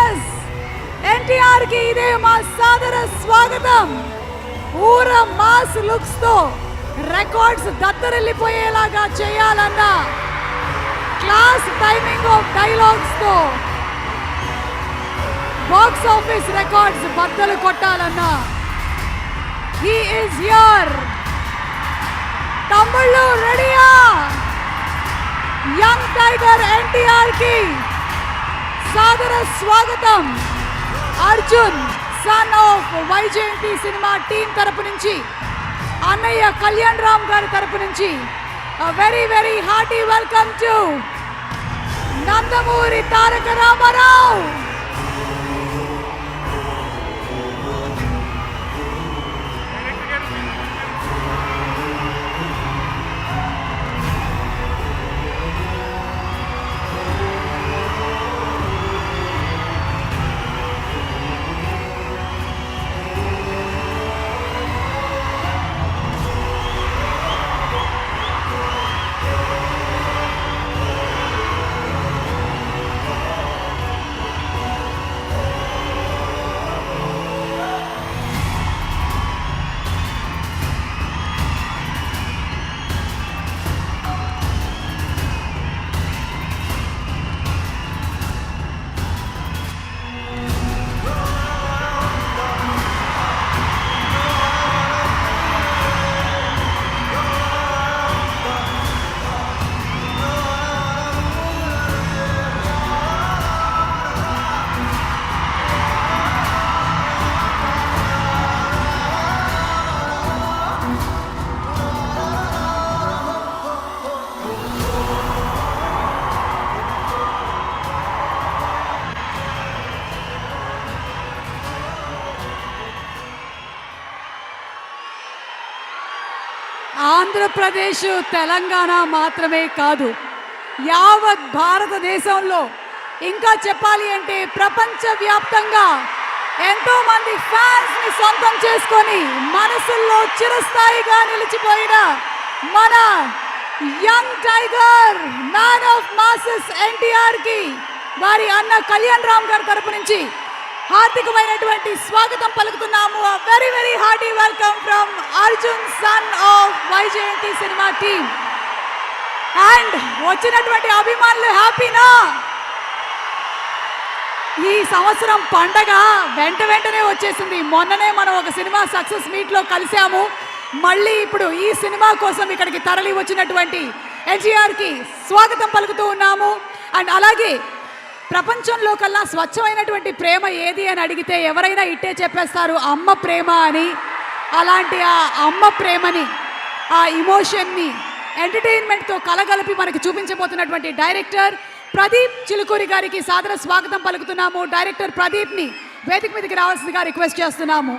Yes NTR కి ఇదే మా సాదర స్వాగతం. ఊర మాస్ లుక్స్ తో రికార్డ్స్ దత్తరిల్లిపోయేలాగా చేయాలన్నా, క్లాస్ టైమింగ్ ఆఫ్ డైలాగ్స్ తో బాక్స్ ఆఫీస్ రికార్డ్స్ బద్దలు కొట్టాలన్నా హీ ఇస్ హియర్. తమ్ముళ్ళు రెడీయా? యంగ్ టైగర్ ఎన్టీఆర్ కి సాదర స్వాగతం. Arjun son of Vyjayanthi cinema team తరపు నుంచి, అన్నయ్య కళ్యాణ్ రామ్ గారి తరపు నుంచి very very hearty welcome to Nandamuri Taraka Rama Rao. Andhra Pradesh Telangana మాత్రమే కాదు, యావత్ భారతదేశంలో, ఇంకా చెప్పాలి అంటే ప్రపంచవ్యాప్తంగా ఎంతో మంది ఫ్యాన్స్ ని సొంతం చేసుకొని మనసుల్లో చిరస్థాయిగా నిలిచిపోయిన మన young tiger man of masses NTR కి వారి అన్న కళ్యాణ్ రామ్ గారి తరపు నుంచి హార్దికమైనటువంటి స్వాగతం పలుకుతున్నాము. Very very hearty welcome from Arjun son of Vyjayanthi cinema team. And వచ్చినటువంటి అభిమానులు హ్యాపీనా? ఈ సంవత్సరం పండగ వెంటనే వచ్చేసింది. మొన్ననే మనం ఒక సినిమా సక్సెస్ మీట్ లో కలిసాము. మళ్ళీ ఇప్పుడు ఈ సినిమా కోసం ఇక్కడికి తరలి వచ్చినటువంటి ఎన్టీఆర్ కి స్వాగతం పలుకుతూ ఉన్నాము. అండ్ అలాగే ప్రపంచంలో కల్లా స్వచ్ఛమైనటువంటి ప్రేమ ఏది అని అడిగితే ఎవరైనా ఇట్టే చెప్పేస్తారు, అమ్మ ప్రేమ అని. అలాంటి ఆ అమ్మ ప్రేమని, ఆ ఇమోషన్ని ఎంటర్టైన్మెంట్తో కలగలిపి మనకి చూపించబోతున్నటువంటి డైరెక్టర్ ప్రదీప్ చిలుకూరి గారికి సాదర స్వాగతం పలుకుతున్నాము. డైరెక్టర్ ప్రదీప్ని వేదిక మీదకి రావాల్సిందిగా రిక్వెస్ట్ చేస్తున్నాము.